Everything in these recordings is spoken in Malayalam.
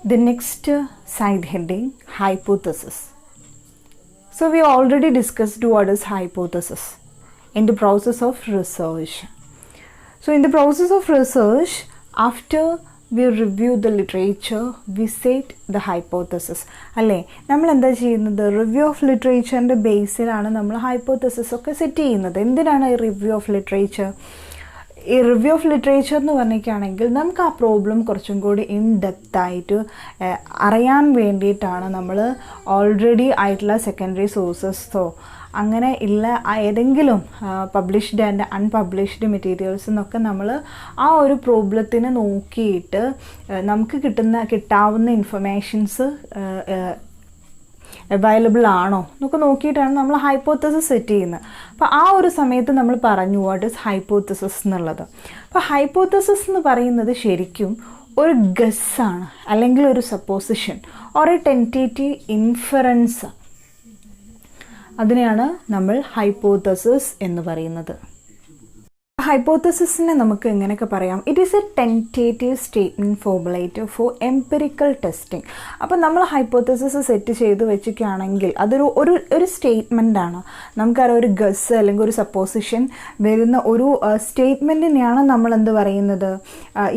The next side heading, hypothesis. So we already discussed what is hypothesis in the process of research. So in the process of research, after we review the literature, we set the hypothesis. അല്ലേ, നമ്മൾ എന്താ ചെയ്യുന്നത്? റിവ്യൂ ഓഫ് ലിറ്ററേച്ചറിൻ്റെ ബേസിലാണ് നമ്മൾ ഹൈപ്പോത്തസിസ് ഒക്കെ സെറ്റ് ചെയ്യുന്നത്. എന്തിനാണ് ഈ റിവ്യൂ ഓഫ് ലിറ്ററേച്ചർ? ഈ റിവ്യൂ ഓഫ് ലിറ്ററേച്ചർ എന്ന് പറഞ്ഞിരിക്കുകയാണെങ്കിൽ നമുക്ക് ആ പ്രോബ്ലം കുറച്ചും കൂടി ഇൻ ഡെപ്തായിട്ട് അറിയാൻ വേണ്ടിയിട്ടാണ് നമ്മൾ ഓൾറെഡി ആയിട്ടുള്ള സെക്കൻഡറി സോഴ്സസോ അങ്ങനെ ഉള്ള ഏതെങ്കിലും പബ്ലിഷ്ഡ് ആൻഡ് അൺപബ്ലിഷ്ഡ് മെറ്റീരിയൽസ് എന്നൊക്കെ നമ്മൾ ആ ഒരു പ്രോബ്ലത്തിന് നോക്കിയിട്ട് നമുക്ക് കിട്ടാവുന്ന ഇൻഫർമേഷൻസ് അവൈലബിൾ ആണോ എന്നൊക്കെ നോക്കിയിട്ടാണ് നമ്മൾ ഹൈപ്പോത്തസിസ് സെറ്റ് ചെയ്യുന്നത്. അപ്പോൾ ആ ഒരു സമയത്ത് നമ്മൾ പറഞ്ഞു വാട്ട് ഈസ് ഹൈപ്പോത്തസിസ് എന്നുള്ളത്. അപ്പോൾ ഹൈപ്പോത്തസിസ് എന്ന് പറയുന്നത് ശരിക്കും ഒരു ഗസ്സാണ്, അല്ലെങ്കിൽ ഒരു supposition or a tentative inference. അതിനെയാണ് നമ്മൾ ഹൈപ്പോത്തസിസ് എന്ന് പറയുന്നത്. ഹൈപ്പോത്തസിസിനെ നമുക്ക് എങ്ങനെയൊക്കെ പറയാം? It is a tentative statement formulate for empirical testing. അപ്പോൾ നമ്മൾ ഹൈപ്പോത്തസിസ് സെറ്റ് ചെയ്ത് വെച്ചിരിക്കുകയാണെങ്കിൽ അതൊരു ഒരു സ്റ്റേറ്റ്മെൻറ്റാണ്. നമുക്കറിയാം, ഒരു ഗസ് അല്ലെങ്കിൽ ഒരു സപ്പോസിഷൻ വരുന്ന ഒരു സ്റ്റേറ്റ്മെൻറ്റിനെയാണ് നമ്മൾ എന്ത് പറയുന്നത്,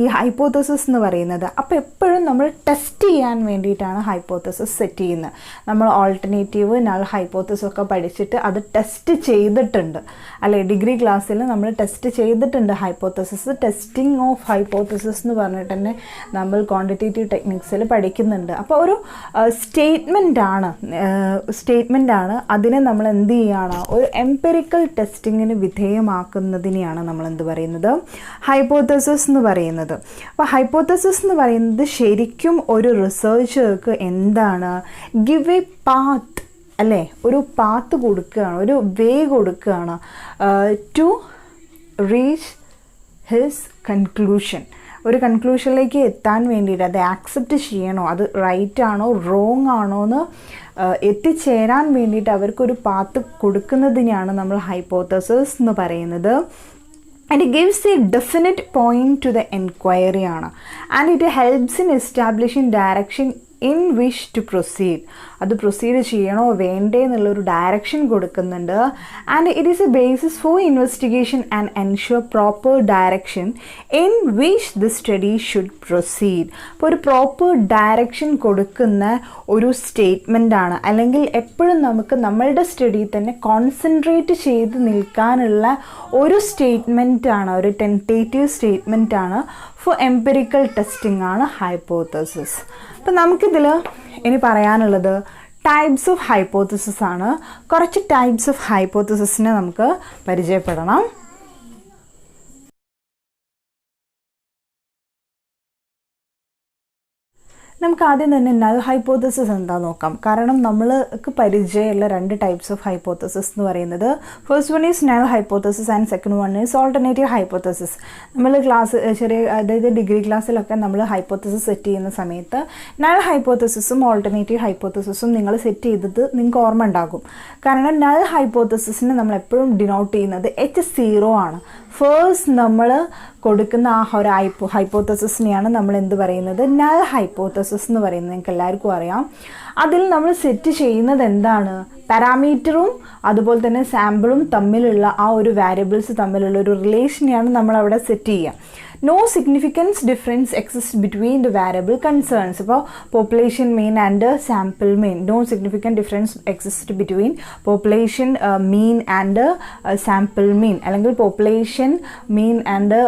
ഈ ഹൈപ്പോത്തസിസ് എന്ന് പറയുന്നത്. അപ്പോൾ എപ്പോഴും നമ്മൾ ടെസ്റ്റ് ചെയ്യാൻ വേണ്ടിയിട്ടാണ് ഹൈപ്പോത്തസിസ് സെറ്റ് ചെയ്യുന്നത്. നമ്മൾ ഓൾട്ടർനേറ്റീവ് നൾ ഹൈപ്പോത്തസിസ് ഒക്കെ പഠിച്ചിട്ട് അത് ടെസ്റ്റ് ചെയ്തിട്ടുണ്ട് അല്ലേ? ഡിഗ്രി ക്ലാസ്സിൽ നമ്മൾ ടെസ്റ്റ് ചെയ്തിട്ടുണ്ട് ഹൈപ്പോത്തസിസ്. ടെസ്റ്റിംഗ് ഓഫ് ഹൈപ്പോത്തസിസ് എന്ന് പറഞ്ഞിട്ട് തന്നെ നമ്മൾ ക്വാണ്ടിറ്റേറ്റീവ് ടെക്നിക്സിൽ പഠിക്കുന്നുണ്ട്. അപ്പോൾ ഒരു സ്റ്റേറ്റ്മെൻറ്റാണ് അതിനെ നമ്മൾ എന്ത് ചെയ്യുകയാണ്, ഒരു എംപിറിക്കൽ ടെസ്റ്റിങ്ങിന് വിധേയമാക്കുന്നതിനെയാണ് നമ്മൾ എന്ത് പറയുന്നത്, ഹൈപ്പോത്തസിസ് എന്ന് പറയുന്നത്. അപ്പോൾ ഹൈപ്പോത്തസിസ് എന്ന് പറയുന്നത് ശരിക്കും ഒരു റിസർച്ചർക്ക് എന്താണ്, ഗിവ് എ പാത്ത് അല്ലേ, ഒരു പാത്ത് കൊടുക്കുകയാണ്, ഒരു വേ കൊടുക്കുകയാണ് ടു റീച്ച് ഹിസ് കൺക്ലൂഷൻ. ഒരു കൺക്ലൂഷനിലേക്ക് എത്താൻ വേണ്ടിയിട്ട് അത് ആക്സെപ്റ്റ് ചെയ്യണോ, അത് റൈറ്റ് ആണോ റോങ് ആണോ എന്ന് എത്തിച്ചേരാൻ വേണ്ടിയിട്ട് അവർക്കൊരു പാത്ത് കൊടുക്കുന്നതിനെയാണ് നമ്മൾ ഹൈപ്പോത്തസിസ് എന്ന് പറയുന്നത്. And it gives a definite point to the enquiry ആണ്. And it helps in establishing direction in which to proceed. അത് പ്രൊസീഡ് ചെയ്യണോ വേണ്ടേ എന്നുള്ളൊരു ഡയറക്ഷൻ കൊടുക്കുന്നുണ്ട്. And it is A basis for investigation and ensure proper direction in which the study should proceed. അപ്പോൾ ഒരു പ്രോപ്പർ ഡയറക്ഷൻ കൊടുക്കുന്ന ഒരു സ്റ്റേറ്റ്മെൻറ്റാണ്, അല്ലെങ്കിൽ എപ്പോഴും നമുക്ക് നമ്മളുടെ സ്റ്റഡിയിൽ തന്നെ കോൺസെൻട്രേറ്റ് ചെയ്ത് നിൽക്കാനുള്ള ഒരു സ്റ്റേറ്റ്മെൻറ്റാണ്, ഒരു ടെൻറ്റേറ്റീവ് സ്റ്റേറ്റ്മെൻറ്റാണ് ഫോർ എംപിറിക്കൽ ടെസ്റ്റിംഗ് ആണ് ഹൈപ്പോത്തസിസ്. അപ്പം നമുക്കിതിൽ ഇനി പറയാനുള്ളത് ടൈപ്സ് ഓഫ് ഹൈപ്പോത്തസിസ് ആണ്. കുറച്ച് ടൈപ്സ് ഓഫ് ഹൈപ്പോത്തസിസിനെ നമുക്ക് പരിചയപ്പെടണം. നമുക്ക് ആദ്യം തന്നെ നൾ ഹൈപ്പോത്തസിസ് എന്താ നോക്കാം. കാരണം നമ്മൾക്ക് പരിചയമുള്ള രണ്ട് ടൈപ്സ് ഓഫ് ഹൈപ്പോത്തസിസ് എന്ന് പറയുന്നത്, first one is null hypothesis and second one is alternative hypothesis. നമ്മൾ അതായത് ഡിഗ്രി ക്ലാസ്സിലൊക്കെ നമ്മൾ ഹൈപ്പോത്തസിസ് സെറ്റ് ചെയ്യുന്ന സമയത്ത് നൾ ഹൈപ്പോത്തസിസും ഓൾട്ടർനേറ്റീവ് ഹൈപ്പോത്തസിസും നിങ്ങൾ സെറ്റ് ചെയ്തത് നിങ്ങൾക്ക് ഓർമ്മ ഉണ്ടാകും. കാരണം നൾ ഹൈപ്പോത്തസിസിനെ നമ്മൾ എപ്പോഴും ഡിനോട്ട് ചെയ്യുന്നത് H0 ആണ്. ഫേസ്റ്റ് നമ്മൾ കൊടുക്കുന്ന ആ ഒരു ഹൈപ്പോത്തസിസിനെയാണ് നമ്മൾ എന്ത് പറയുന്നത്, നൾ ഹൈപ്പോത്തസിസ് എന്ന് പറയുന്നത്. നിങ്ങൾക്ക് എല്ലാവർക്കും അറിയാം. അതിൽ നമ്മൾ സെറ്റ് ചെയ്യുന്നത് എന്താണ്, പാരാമീറ്ററും അതുപോലെ തന്നെ സാമ്പിളും തമ്മിലുള്ള ആ ഒരു വാരിയബിൾസ് തമ്മിലുള്ള ഒരു റിലേഷനെയാണ് നമ്മൾ അവിടെ സെറ്റ് ചെയ്യുക. No significance difference exist between the variable concerns. ഇപ്പോൾ population mean and sample mean, no significant difference exist between population mean and sample mean, അല്ലെങ്കിൽ പോപ്പുലേഷൻ മീൻ ആൻഡ്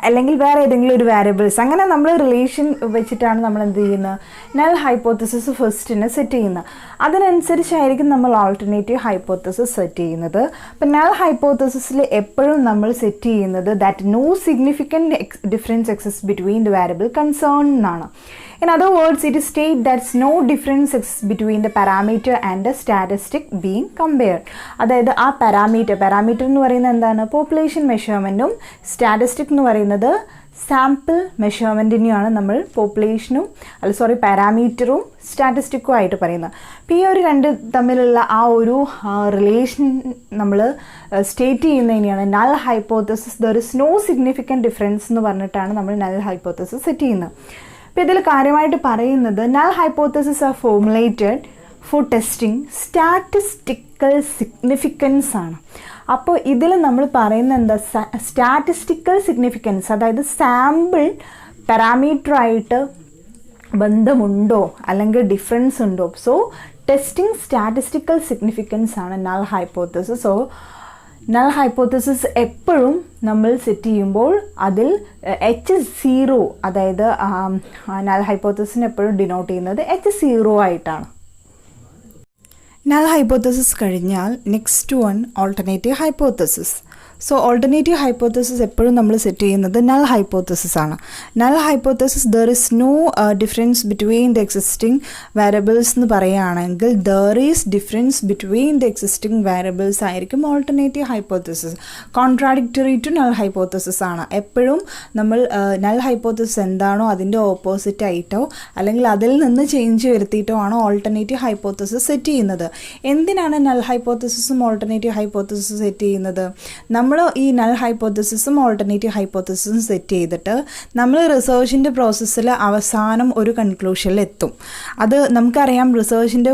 അല്ലെങ്കിൽ വേറെ ഏതെങ്കിലും ഒരു വാരിയബിൾസ്. അങ്ങനെ നമ്മൾ റിലേഷൻ വെച്ചിട്ടാണ് നമ്മൾ എന്ത് ചെയ്യുന്നത്, നൾ ഹൈപ്പോത്തസിസ് ഫസ്റ്റിനെ സെറ്റ് ചെയ്യുന്നത്. അതിനനുസരിച്ചായിരിക്കും നമ്മൾ ഓൾട്ടർനേറ്റീവ് ഹൈപ്പോത്തസിസ് സെറ്റ് ചെയ്യുന്നത്. അപ്പം നൾ ഹൈപ്പോത്തസിസിൽ എപ്പോഴും നമ്മൾ സെറ്റ് ചെയ്യുന്നത് that no significant difference exist between the variable concern എന്നാണ്. In other words, it is state that no difference exists between the parameter and the statistic being compared. അതായത് ആ പാരാമീറ്റർ എന്ന് പറയുന്നത് എന്താണ്, പോപ്പുലേഷൻ മെഷർമെൻറ്റും സ്റ്റാറ്റിസ്റ്റിക് എന്ന് പറയുന്നത് സാമ്പിൾ മെഷർമെൻറ്റിനെയാണ് നമ്മൾ പാരാമീറ്ററും സ്റ്റാറ്റിസ്റ്റിക്കും ആയിട്ട് പറയുന്നത്. അപ്പോൾ ഈ ഒരു രണ്ട് തമ്മിലുള്ള ആ ഒരു റിലേഷൻ നമ്മൾ സ്റ്റേറ്റ് ചെയ്യുന്നതിനെയാണ് null hypothesis. There is no significant difference എന്ന് പറഞ്ഞിട്ടാണ് നമ്മൾ നൾ ഹൈപ്പോത്തസിസ് സെറ്റ് ചെയ്യുന്നത്. അപ്പോൾ ഇതിൽ കാര്യമായിട്ട് പറയുന്നത് null hypothesis are formulated for testing statistical significance ആണ്. അപ്പോൾ ഇതിൽ നമ്മൾ പറയുന്നത് എന്താ, സ്റ്റാറ്റിസ്റ്റിക്കൽ സിഗ്നിഫിക്കൻസ്, അതായത് സാമ്പിൾ പാരാമീറ്ററായിട്ട് ബന്ധമുണ്ടോ അല്ലെങ്കിൽ ഡിഫറൻസ് ഉണ്ടോ. സോ ടെസ്റ്റിംഗ് സ്റ്റാറ്റിസ്റ്റിക്കൽ സിഗ്നിഫിക്കൻസ് ആണ് null hypothesis. So null hypothesis എപ്പോഴും നമ്മൾ സെറ്റ് ചെയ്യുമ്പോൾ അതിൽ H0, അതായത് നൾ ഹൈപ്പോത്തസിന് എപ്പോഴും ഡിനോട്ട് ചെയ്യുന്നത് H0 ആയിട്ടാണ്. നൾ ഹൈപ്പോത്തസിസ് കഴിഞ്ഞാൽ next one alternative hypothesis. So alternative hypothesis എപ്പോഴും നമ്മൾ സെറ്റ് ചെയ്യുന്നത് നൾ ഹൈപ്പോത്തസിസ് ആണ്. Null hypothesis there is no difference between the existing variables എന്ന് പറയുകയാണെങ്കിൽ there is difference between the existing variables ആയിരിക്കും alternative hypothesis. Contradictory to null hypothesis ആണ്. എപ്പോഴും നമ്മൾ നൾ ഹൈപ്പോത്തസിസ് എന്താണോ അതിൻ്റെ ഓപ്പോസിറ്റ് ആയിട്ടോ അല്ലെങ്കിൽ അതിൽ നിന്ന് ചേഞ്ച് വരുത്തിയിട്ടോ ആണ് ഓൾട്ടർനേറ്റീവ് ഹൈപ്പോത്തസിസ് സെറ്റ് ചെയ്യുന്നത്. എന്തിനാണ് നൾ ഹൈപ്പോത്തസിസും ഓൾട്ടർനേറ്റീവ് ഹൈപ്പോത്തസിസും സെറ്റ് ചെയ്യുന്നത്? നമ്മൾ ഈ നൾ ഹൈപ്പോത്തസിസും ഓൾട്ടർനേറ്റീവ് ഹൈപ്പോത്തസിസും സെറ്റ് ചെയ്തിട്ട് നമ്മൾ റിസർച്ചിൻ്റെ പ്രോസസ്സിൽ അവസാനം ഒരു കൺക്ലൂഷനിൽ എത്തും. അത് നമുക്കറിയാം, റിസർച്ചിൻ്റെ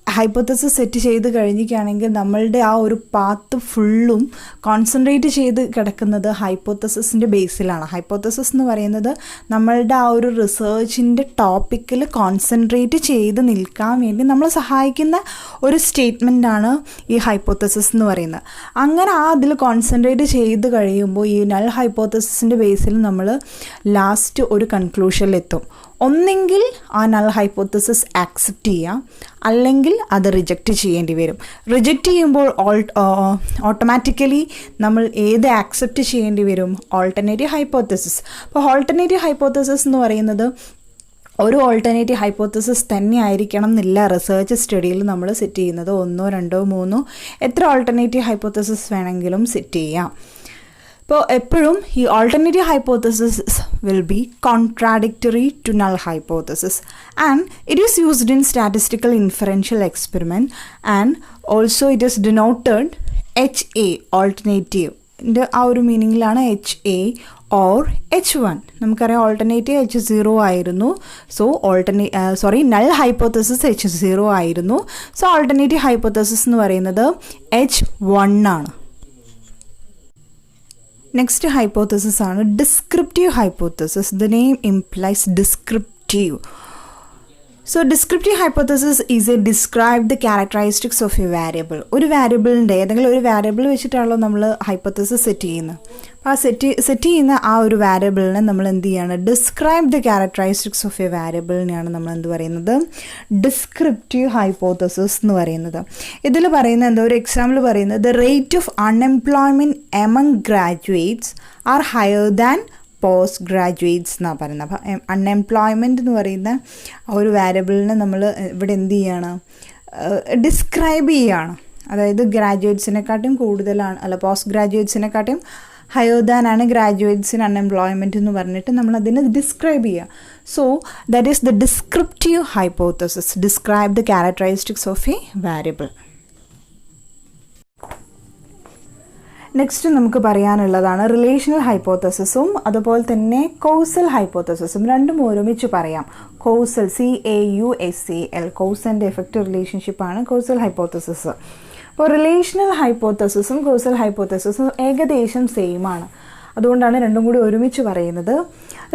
ഹൈപ്പോത്തസിസ് സെറ്റ് ചെയ്ത് കഴിഞ്ഞിരിക്കുകയാണെങ്കിൽ നമ്മളുടെ ആ ഒരു പാത്ത് ഫുള്ളും കോൺസെൻട്രേറ്റ് ചെയ്ത് കിടക്കുന്നത് ഹൈപ്പോത്തസിസിൻ്റെ ബേസിലാണ്. ഹൈപ്പോത്തസിസ് എന്ന് പറയുന്നത് നമ്മളുടെ ആ ഒരു റിസർച്ചിൻ്റെ ടോപ്പിക്കിൽ കോൺസെൻട്രേറ്റ് ചെയ്ത് നിൽക്കാൻ വേണ്ടി നമ്മളെ സഹായിക്കുന്ന ഒരു സ്റ്റേറ്റ്മെൻറ്റാണ് ഈ ഹൈപ്പോത്തസിസ് എന്ന് പറയുന്നത്. അങ്ങനെ അതിൽ കോൺസെൻട്രേറ്റ് ചെയ്ത് കഴിയുമ്പോൾ ഈ നൾ ഹൈപ്പോത്തസിസിൻ്റെ ബേസിൽ നമ്മൾ ലാസ്റ്റ് ഒരു കൺക്ലൂഷനിലെത്തും. ഒന്നെങ്കിൽ ആ നൾ ഹൈപ്പോത്തസിസ് ആക്സെപ്റ്റ് ചെയ്യാം, അല്ലെങ്കിൽ അത് റിജക്റ്റ് ചെയ്യേണ്ടി വരും. റിജക്റ്റ് ചെയ്യുമ്പോൾ ഓട്ടോമാറ്റിക്കലി നമ്മൾ ഏത് ആക്സെപ്റ്റ് ചെയ്യേണ്ടി വരും? Alternative hypothesis. അപ്പോൾ ഓൾട്ടർനേറ്റീവ് ഹൈപ്പോത്തസിസ് എന്ന് പറയുന്നത് ഒരു ഓൾട്ടർനേറ്റീവ് ഹൈപ്പോത്തസിസ് തന്നെ ആയിരിക്കണം എന്നില്ല. റിസർച്ച് സ്റ്റഡിയിൽ നമ്മൾ സെറ്റ് ചെയ്യുന്നത് 1, 2, 3 എത്ര ഓൾട്ടർനേറ്റീവ് ഹൈപ്പോത്തസിസ് വേണമെങ്കിലും സെറ്റ് ചെയ്യാം. അപ്പോൾ എപ്പോഴും ഈ alternative hypothesis will be contradictory to null hypothesis, and it is used in statistical inferential experiment, and also it is denoted HA, alternative. ആ ഒരു മീനിങ്ങിലാണ് HA or H1. നമുക്കറിയാം ഓൾട്ടർനേറ്റീവ് H0 ആയിരുന്നു. സോ നൾ ഹൈപ്പോത്തസിസ് H0 ആയിരുന്നു. സോ ഓൾട്ടർനേറ്റീവ് ഹൈപ്പോത്തസിസ് എന്ന് പറയുന്നത് H1 ആണ്. നെക്സ്റ്റ് ഹൈപ്പോത്തസിസ് ആണ് descriptive hypothesis. The name implies descriptive. So descriptive hypothesis is A describe the characteristics of A variable. ഒരു വാരിയബിളിൻ്റെ ഏതെങ്കിലും ഒരു വാരിയബിൾ വെച്ചിട്ടാണല്ലോ നമ്മൾ ഹൈപ്പോത്തസിസ് സെറ്റ് ചെയ്യുന്നത്. അപ്പോൾ ആ സെറ്റ് ചെയ്യുന്ന ആ ഒരു വാരിയബിളിനെ നമ്മൾ എന്ത് ചെയ്യാണ്? Describe the characteristics of a വാരിയബിളിനെയാണ് നമ്മൾ എന്ത് പറയുന്നത്? ഡിസ്ക്രിപ്റ്റീവ് ഹൈപ്പോത്തസിസ് എന്ന് പറയുന്നത്. ഇതിൽ പറയുന്ന എന്താ, ഒരു എക്സാമ്പിൾ പറയുന്നത് the rate of unemployment among graduates are higher than post graduates എന്നാണ് പറയുന്നത്. അപ്പം അൺഎംപ്ലോയ്മെൻറ്റ് എന്ന് പറയുന്ന ഒരു വാരിയബിളിനെ നമ്മൾ ഇവിടെ എന്ത് ചെയ്യാണ്? ഡിസ്ക്രൈബ് ചെയ്യുകയാണ്. അതായത് ഗ്രാജുവേറ്റ്സിനെക്കാട്ടും കൂടുതലാണ്, അല്ല പോസ്റ്റ് ഗ്രാജുവേറ്റ്സിനെക്കാട്ടും ഹയർ ദാൻ ആണ് ഗ്രാജുവേറ്റ്സിന് അൺഎംപ്ലോയ്മെൻറ്റ് എന്ന് പറഞ്ഞിട്ട് നമ്മൾ അതിനെ ഡിസ്ക്രൈബ് ചെയ്യുക. So that is the descriptive hypothesis, describe the characteristics of A variable. Next നമുക്ക് പറയാനുള്ളതാണ് റിലേഷണൽ ഹൈപ്പോത്തസിസും അതുപോലെ തന്നെ കോസൽ ഹൈപ്പോത്തസിസും. രണ്ടും ഒരുമിച്ച് പറയാം. കോസൽ, CAUSAL, കോസൻ്റെ എഫക്റ്റ് റിലേഷൻഷിപ്പാണ് കോസൽ ഹൈപ്പോത്തസിസ്. അപ്പോൾ റിലേഷണൽ ഹൈപ്പോത്തസിസും കോസൽ ഹൈപ്പോത്തസിസും ഏകദേശം സെയിം ആണ്. അതുകൊണ്ടാണ് രണ്ടും കൂടി ഒരുമിച്ച് പറയുന്നത്.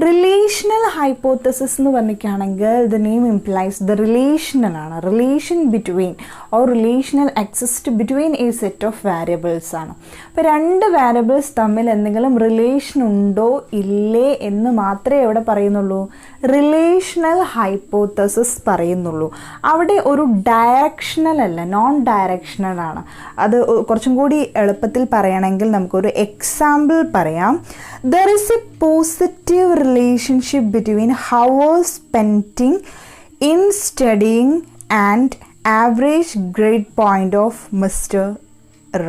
റിലേഷണൽ ഹൈപ്പോത്തസിസ് എന്ന് പറഞ്ഞിട്ടാണെങ്കിൽ the name implies the relational ആണ്. Relation between or relational exist between a set of variables ആണ്. അപ്പോൾ രണ്ട് വാരിയബിൾസ് തമ്മിൽ എന്തെങ്കിലും റിലേഷൻ ഉണ്ടോ ഇല്ലേ എന്ന് മാത്രമേ എവിടെ പറയുന്നുള്ളൂ? റിലേഷണൽ ഹൈപ്പോത്തസിസ് പറയുന്നുള്ളൂ. അവിടെ ഒരു ഡയറക്ഷണൽ അല്ല, നോൺ ഡയറക്ഷണൽ ആണ്. അത് കുറച്ചും കൂടി എളുപ്പത്തിൽ പറയണമെങ്കിൽ നമുക്കൊരു എക്സാമ്പിൾ പറയാം. There is a positive relationship between hours spent in studying and average grade point of Mr.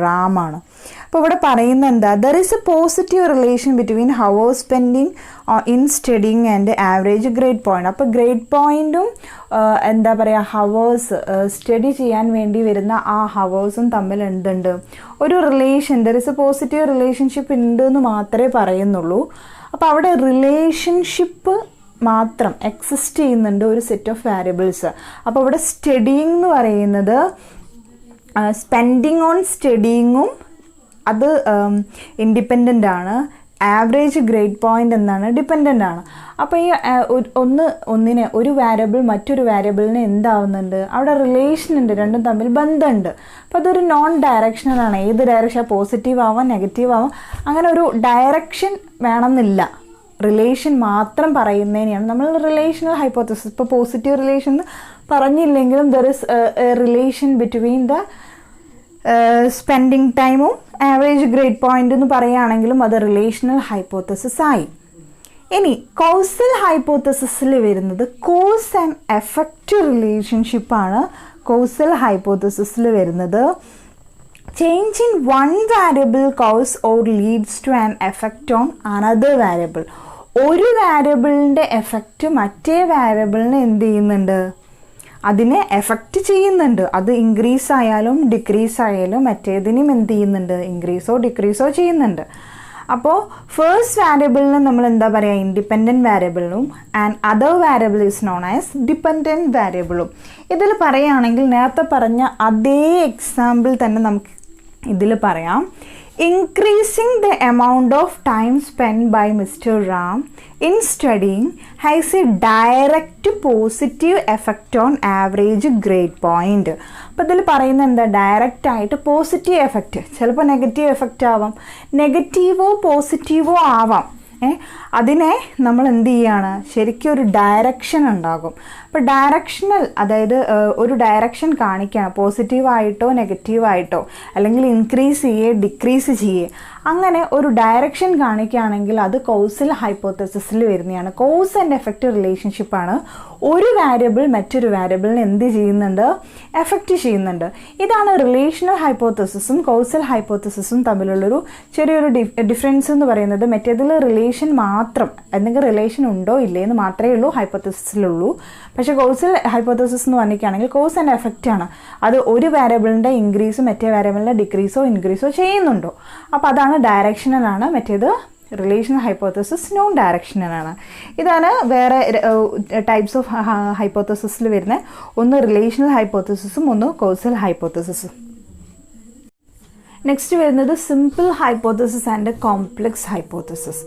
Ram ആണ്. അപ്പോൾ ഇവിടെ പറയുന്നത് എന്താ? There is A positive relation between hours spending in studying and average grade point. അപ്പോൾ ഗ്രേഡ് പോയിൻറ്റും എന്താ പറയുക ഹവേഴ്സ് സ്റ്റഡി ചെയ്യാൻ വേണ്ടി വരുന്ന ആ ഹവേഴ്സും തമ്മിൽ എന്തുണ്ട്? ഒരു relation, there is A positive relationship ഉണ്ട് എന്ന് മാത്രമേ പറയുന്നുള്ളൂ. അപ്പോൾ അവിടെ റിലേഷൻഷിപ്പ് മാത്രം എക്സിസ്റ്റ് ചെയ്യുന്നുണ്ട് ഒരു സെറ്റ് ഓഫ് വാരിയബിൾസ്. അപ്പോൾ ഇവിടെ സ്റ്റഡിയിങ് എന്ന് പറയുന്നത് സ്പെൻഡിങ് ഓൺ സ്റ്റഡിയിങ്ങും അത് ഇൻഡിപെൻഡൻ്റ് ആണ്. ആവറേജ് ഗ്രേഡ് പോയിൻ്റ് എന്നാണ് ഡിപ്പെൻഡൻ്റ് ആണ്. അപ്പോൾ ഈ ഒന്നിനെ ഒരു വാരിയബിൾ മറ്റൊരു വാരിയബിളിന് എന്താവുന്നുണ്ട്, അവിടെ റിലേഷൻ ഉണ്ട്, രണ്ടും തമ്മിൽ ബന്ധമുണ്ട്. അപ്പോൾ അതൊരു നോൺ ഡയറക്ഷണലാണ്. ഏത് ഡയറക്ഷൻ, പോസിറ്റീവ് ആവാം നെഗറ്റീവ് ആവാം, അങ്ങനെ ഒരു ഡയറക്ഷൻ വേണമെന്നില്ല. റിലേഷൻ മാത്രം പറയുന്നതിനെയാണ് നമ്മൾ റിലേഷണൽ ഹൈപ്പോത്തസിസ്. ഇപ്പോൾ പോസിറ്റീവ് റിലേഷൻ പറഞ്ഞില്ലെങ്കിലും there is a relation between the spending ടൈമും ആവറേജ് ഗ്രേഡ് പോയിന്റ് എന്ന് പറയുകയാണെങ്കിലും അത് റിലേഷണൽ ഹൈപ്പോത്തസിസ് ആയി. ഇനി കോസൽ ഹൈപ്പോത്തസിസിൽ വരുന്നത് കോസ് ആൻഡ് എഫക്റ്റ് റിലേഷൻഷിപ്പാണ്. കോസൽ ഹൈപ്പോത്തസിസിൽ വരുന്നത് change in one variable cause or leads to an effect on another variable. ഒരു വാരിയബിളിൻ്റെ എഫക്റ്റ് മറ്റേ വാരിയബിളിനെ എന്ത് ചെയ്യുന്നുണ്ട്, അതിനെ എഫക്റ്റ് ചെയ്യുന്നുണ്ട്. അത് ഇൻക്രീസ് ആയാലും ഡിക്രീസ് ആയാലും മറ്റേതിനും എന്ത് ചെയ്യുന്നുണ്ട്, ഇൻക്രീസോ ഡിക്രീസോ ചെയ്യുന്നുണ്ട്. അപ്പോൾ ഫസ്റ്റ് വാരിയബിളിന് നമ്മൾ എന്താ പറയുക, ഇൻഡിപെൻഡൻറ്റ് വാരിയബിളും and other variable is known as dependent വാരിയബിളും. ഇതിൽ പറയുകയാണെങ്കിൽ നേരത്തെ പറഞ്ഞ അതേ എക്സാമ്പിൾ തന്നെ നമുക്ക് ഇതിൽ പറയാം. Increasing the amount of time spent by Mr. Ram in studying has a direct positive effect on average grade point. അപ്പോൾ ഇതിൽ പറയുന്നത് എന്താ, ഡയറക്റ്റ് ആയിട്ട് പോസിറ്റീവ് എഫക്റ്റ്, ചിലപ്പോൾ നെഗറ്റീവ് എഫക്റ്റ് ആവാം, നെഗറ്റീവോ പോസിറ്റീവോ ആവാം. അതിനെ നമ്മൾ എന്ത് ചെയ്യുകയാണ്, ശരിക്കും ഒരു ഡയറക്ഷൻ ഉണ്ടാകും. അപ്പോൾ ഡയറക്ഷണൽ, അതായത് ഒരു ഡയറക്ഷൻ കാണിക്കുകയാണ്, പോസിറ്റീവായിട്ടോ നെഗറ്റീവായിട്ടോ, അല്ലെങ്കിൽ ഇൻക്രീസ് ചെയ്യേ ഡിക്രീസ് ചെയ്യേ, അങ്ങനെ ഒരു ഡയറക്ഷൻ കാണിക്കുകയാണെങ്കിൽ അത് കോസൽ ഹൈപ്പോത്തസിസിൽ വരുന്നതാണ്. കോസ് ആൻഡ് എഫക്റ്റ് റിലേഷൻഷിപ്പാണ്. ഒരു വാരിയബിൾ മറ്റൊരു വാരിയബിളിന് എന്ത് ചെയ്യുന്നുണ്ട്, എഫക്റ്റ് ചെയ്യുന്നുണ്ട്. ഇതാണ് റിലേഷണൽ ഹൈപ്പോത്തസിസും കോസൽ ഹൈപ്പോത്തസിസും തമ്മിലുള്ളൊരു ചെറിയൊരു ഡിഫറൻസ് എന്ന് പറയുന്നത്. മറ്റേതിൽ റിലേഷൻ മാത്രം, എന്തെങ്കിലും റിലേഷൻ ഉണ്ടോ ഇല്ലേ എന്ന് മാത്രമേ ഉള്ളൂ ഹൈപ്പോത്തസിസിലുള്ളൂ. പക്ഷേ കോസൽ ഹൈപ്പോത്തസിസ് എന്ന് പറഞ്ഞിരിക്കുകയാണെങ്കിൽ കോസ് ആൻഡ് എഫക്റ്റ് ആണ്. അത് ഒരു വാരിയബിളിൻ്റെ ഇൻക്രീസ് മറ്റേ വാരിയബിളിൻ്റെ ഡിക്രീസോ ഇൻക്രീസോ ചെയ്യുന്നുണ്ടോ. അപ്പോൾ അതാണ് ഡയറക്ഷണലാണ്. മറ്റേത് റിലേഷണൽ ഹൈപ്പോത്തസിസ് നോൺ ഡയറക്ഷണലാണ്. ഇതാണ് വേറെ ടൈപ്സ് ഓഫ് ഹൈപ്പോത്തസിസിൽ വരുന്നത്. ഒന്ന് റിലേഷണൽ ഹൈപ്പോത്തസിസും ഒന്ന് കോസൽ ഹൈപ്പോത്തസിസും. നെക്സ്റ്റ് വരുന്നത് simple hypothesis and complex hypothesis.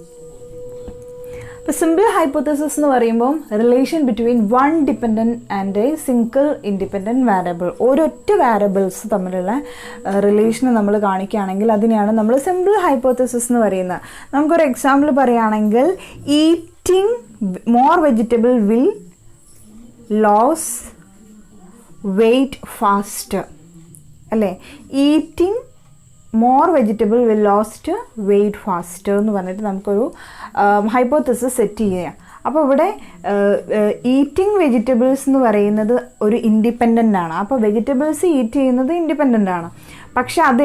ഇപ്പോൾ സിമ്പിൾ ഹൈപ്പോത്തസിസ് എന്ന് പറയുമ്പോൾ relation between one dependent and A single independent variable, ഒരൊറ്റ വാരിയബിൾസ് തമ്മിലുള്ള റിലേഷൻ നമ്മൾ കാണിക്കുകയാണെങ്കിൽ അതിനെയാണ് നമ്മൾ സിമ്പിൾ ഹൈപ്പോത്തസിസ് എന്ന് പറയുന്നത്. നമുക്കൊരു എക്സാമ്പിൾ പറയുകയാണെങ്കിൽ, eating more vegetable will lose weight faster, അല്ലേ? Eating more vegetable will lost weight faster എന്ന് പറഞ്ഞിട്ട് നമുക്കൊരു ഹൈപ്പോത്തസിസ് സെറ്റ് ചെയ്യുക. അപ്പോൾ ഇവിടെ ഈറ്റിംഗ് വെജിറ്റബിൾസ് എന്ന് പറയുന്നത് ഒരു ഇൻഡിപെൻഡൻ്റ് ആണ്. അപ്പോൾ വെജിറ്റബിൾസ് ഈറ്റ് ചെയ്യുന്നത് ഇൻഡിപെൻഡൻ്റ് ആണ്. പക്ഷെ അത്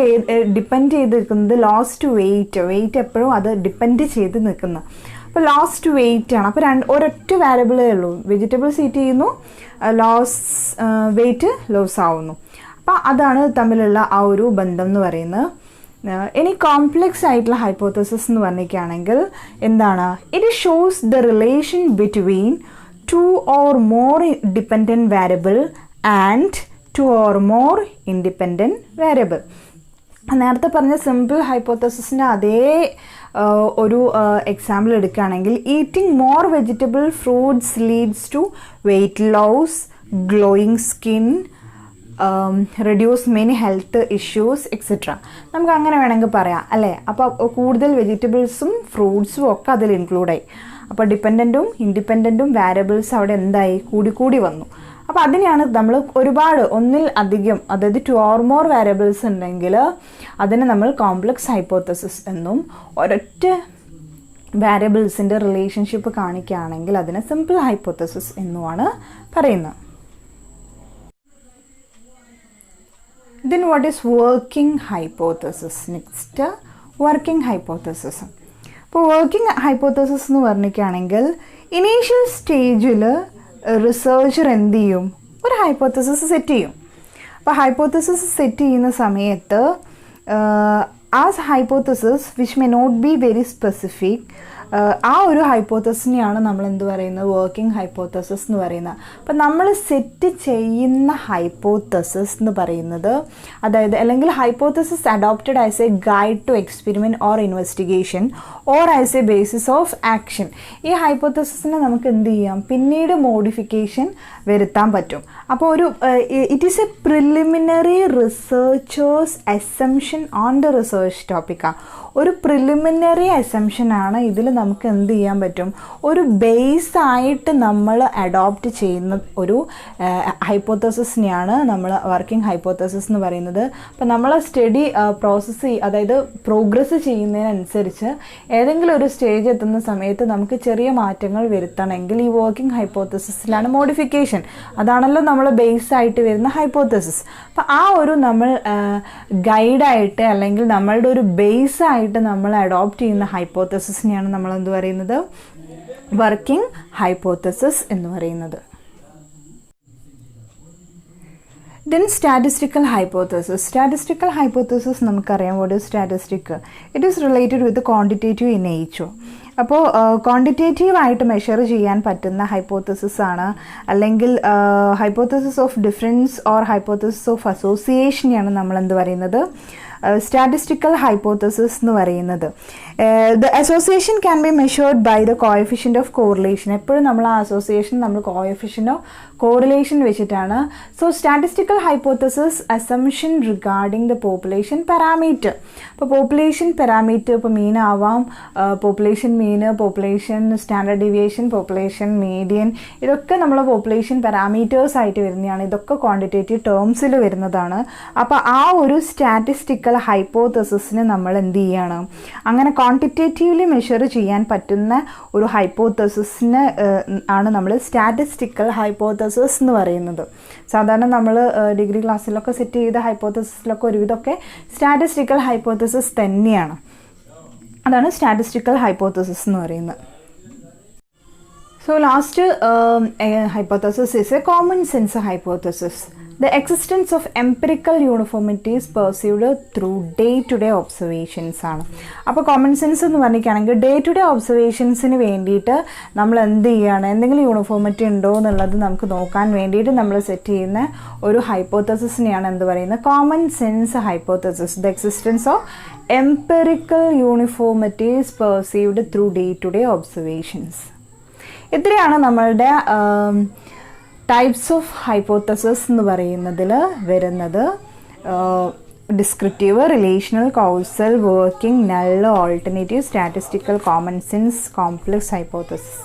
ഡിപ്പെൻഡ് ചെയ്ത് നിൽക്കുന്നത് ലോസ്റ്റ് വെയ്റ്റ് എപ്പോഴും അത് ഡിപ്പെൻഡ് ചെയ്ത് നിൽക്കുന്നത്. അപ്പോൾ ലോസ്റ്റ് വെയ്റ്റ് ആണ്. അപ്പോൾ ഒരൊറ്റ വാരിയബിളേ ഉള്ളൂ, വെജിറ്റബിൾസ് ഈറ്റ് ചെയ്യുന്നു, വെയ്റ്റ് ലോസ് ആവുന്നു. അപ്പോൾ അതാണ് തമ്മിലുള്ള ആ ഒരു ബന്ധം എന്ന് പറയുന്നത്. ഇനി കോംപ്ലക്സ് ആയിട്ടുള്ള ഹൈപ്പോത്തസിസ് എന്ന് പറഞ്ഞിരിക്കുകയാണെങ്കിൽ എന്താണ്, it shows the relation between 2 or more dependent variable and 2 or more independent variable. നേരത്തെ പറഞ്ഞ സിമ്പിൾ ഹൈപ്പോത്തസിസിൻ്റെ അതേ ഒരു എക്സാമ്പിൾ എടുക്കുകയാണെങ്കിൽ, eating more vegetable fruits leads to weight loss, glowing skin, reduce many health issues etcetera. നമുക്ക് അങ്ങനെ വേണമെങ്കിൽ പറയാം, അല്ലേ? അപ്പോൾ കൂടുതൽ വെജിറ്റബിൾസും ഫ്രൂട്ട്സും ഒക്കെ അതിൽ ഇൻക്ലൂഡായി. അപ്പോൾ ഡിപ്പെൻഡൻറ്റും ഇൻഡിപെൻഡൻറ്റും വാരിയബിൾസ് അവിടെ എന്തായി, കൂടി വന്നു. അപ്പോൾ അതിനെയാണ് നമ്മൾ ഒരുപാട്, ഒന്നിൽ അധികം, അതായത് 2 or more വാരിയബിൾസ് ഉണ്ടെങ്കിൽ അതിനെ നമ്മൾ കോംപ്ലക്സ് ഹൈപ്പോത്തസിസ് എന്നും, ഒരൊറ്റ വാരിയബിൾസിൻ്റെ റിലേഷൻഷിപ്പ് കാണിക്കുകയാണെങ്കിൽ അതിനെ സിമ്പിൾ ഹൈപ്പോത്തസിസ് എന്നുമാണ് പറയുന്നത്. Then what is working hypothesis? Next, working hypothesis. ഇപ്പോൾ വർക്കിംഗ് ഹൈപ്പോത്തസിസ് എന്ന് പറഞ്ഞിരിക്കുകയാണെങ്കിൽ ഇനീഷ്യൽ സ്റ്റേജിൽ റിസർച്ചർ എന്ത് ചെയ്യും, ഒരു ഹൈപ്പോത്തസിസ് സെറ്റ് ചെയ്യും. അപ്പോൾ ഹൈപ്പോത്തസിസ് സെറ്റ് ചെയ്യുന്ന സമയത്ത് ആ hypothesis which may not be very specific ആ ഒരു ഹൈപ്പോത്തസിനെയാണ് നമ്മൾ എന്ത് പറയുന്നത്, വർക്കിംഗ് ഹൈപ്പോത്തസിസ് എന്ന് പറയുന്നത്. അപ്പം നമ്മൾ സെറ്റ് ചെയ്യുന്ന ഹൈപ്പോത്തസിസ് എന്ന് പറയുന്നത്, അതായത് അല്ലെങ്കിൽ hypothesis adopted as a guide to experiment or investigation or as a basis of action. ഈ ഹൈപ്പോത്തസിസിനെ നമുക്ക് എന്ത് ചെയ്യാം, പിന്നീട് മോഡിഫിക്കേഷൻ വരുത്താൻ പറ്റും. അപ്പോൾ ഒരു it is A preliminary researchers assumption on the research ടോപ്പിക്കാണ്. ഒരു പ്രിലിമിനറി അസംഷനാണ്. ഇതിൽ നമുക്ക് എന്ത് ചെയ്യാൻ പറ്റും, ഒരു ബേസ് ആയിട്ട് നമ്മൾ അഡോപ്റ്റ് ചെയ്യുന്ന ഒരു ഹൈപ്പോത്തസിസിനെയാണ് നമ്മൾ വർക്കിംഗ് ഹൈപ്പോത്തസിസ് എന്ന് പറയുന്നത്. അപ്പോൾ നമ്മൾ സ്റ്റഡി പ്രോസസ്സ് അതായത് പ്രോഗ്രസ് ചെയ്യുന്നതിനനുസരിച്ച് ഏതെങ്കിലും ഒരു സ്റ്റേജ് എത്തുന്ന സമയത്ത് നമുക്ക് ചെറിയ മാറ്റങ്ങൾ വരുത്തണമെങ്കിൽ ഈ വർക്കിംഗ് ഹൈപ്പോത്തസിസിലാണ് മോഡിഫിക്കേഷൻ. അതാണല്ലോ നമ്മൾ ബേസ് ആയിട്ട് വരുന്ന ഹൈപ്പോത്തസിസ്. അപ്പോൾ ആ ഒരു നമ്മൾ ഗൈഡായിട്ട് അല്ലെങ്കിൽ നമ്മളുടെ ഒരു ബേസ് ആയിട്ട് നമ്മൾ അഡോപ്റ്റ് ചെയ്യുന്ന ഹൈപ്പോത്തസിസിനെയാണ് നമ്മൾ എന്ത് പറയുന്നത്, വർക്കിംഗ് ഹൈപ്പോത്തസിസ് എന്ന് പറയുന്നത്. Then statistical hypothesis. Statistical hypothesis നമുക്കറിയാം. what is statistic? It is related with the quantitative in nature. അപ്പോൾ ക്വാണ്ടിറ്റേറ്റീവായിട്ട് മെഷർ ചെയ്യാൻ പറ്റുന്ന ഹൈപ്പോത്തസിസ് ആണ്, അല്ലെങ്കിൽ hypothesis of difference or hypothesis of അസോസിയേഷനെയാണ് നമ്മൾ എന്ത് പറയുന്നത്, സ്റ്റാറ്റിസ്റ്റിക്കൽ ഹൈപ്പോത്തസിസ് എന്ന് പറയുന്നത്. The association can be measured by the coefficient of correlation. എപ്പോഴും നമ്മൾ ആ അസോസിയേഷൻ നമ്മൾ കോഎഫിഷ്യൻ്റ് ഓഫ് കോറിലേഷൻ വെച്ചിട്ടാണ്. So statistical hypothesis assumption regarding the population parameter. ഇപ്പോൾ പോപ്പുലേഷൻ പാരാമീറ്റർ ഇപ്പോൾ മീൻ ആവാം, population mean, population standard deviation, population median, ഇതൊക്കെ നമ്മൾ പോപ്പുലേഷൻ പാരാമീറ്റേഴ്സ് ആയിട്ട് വരുന്നതാണ്. ഇതൊക്കെ ക്വാണ്ടിറ്റേറ്റീവ് ടേംസിൽ വരുന്നതാണ്. അപ്പോൾ ആ ഒരു സ്റ്റാറ്റിസ്റ്റിക്കൽ ഹൈപ്പോത്തസിസിന് നമ്മൾ എന്ത് ചെയ്യാണ്, അങ്ങനെ ക്വാണ്ടിറ്റേറ്റീവ്ലി മെഷർ ചെയ്യാൻ പറ്റുന്ന ഒരു ഹൈപ്പോത്തസിസിന് ആണ് നമ്മൾ സ്റ്റാറ്റിസ്റ്റിക്കൽ ഹൈപ്പോത്തസിസ് എന്ന് പറയുന്നത്. സാധാരണ നമ്മൾ ഡിഗ്രി ക്ലാസ്സിലൊക്കെ സെറ്റ് ചെയ്ത ഹൈപ്പോത്തസിസിലൊക്കെ ഒരുവിധമൊക്കെ സ്റ്റാറ്റിസ്റ്റിക്കൽ ഹൈപ്പോത്തസിസ് തന്നെയാണ്. അതാണ് സ്റ്റാറ്റിസ്റ്റിക്കൽ ഹൈപ്പോത്തസിസ് എന്ന് പറയുന്നത്. So last hypothesis is a common sense hypothesis. The existence of empirical uniformity is perceived through day-to-day observations ആണ്. അപ്പോൾ കോമൺ സെൻസ് എന്ന് പറഞ്ഞിരിക്കുകയാണെങ്കിൽ ഡേ ടു ഡേ ഒബ്സർവേഷൻസിന് വേണ്ടിയിട്ട് നമ്മൾ എന്ത് ചെയ്യുകയാണ്, എന്തെങ്കിലും യൂണിഫോമിറ്റി ഉണ്ടോ എന്നുള്ളത് നമുക്ക് നോക്കാൻ വേണ്ടിയിട്ട് നമ്മൾ സെറ്റ് ചെയ്യുന്ന ഒരു ഹൈപ്പോത്തസിസിനെയാണ് എന്ത് പറയുന്നത്, common sense hypothesis. The existence of empirical uniformity is perceived through day-to-day observations. ഇത്രയാണ് നമ്മളുടെ ടൈപ്സ് ഓഫ് ഹൈപ്പോത്തസിസ് എന്ന് പറയുന്നതിൽ വരുന്നത്. Descriptive, relational, causal, working, null, alternative, statistical, common sense, complex hypothesis.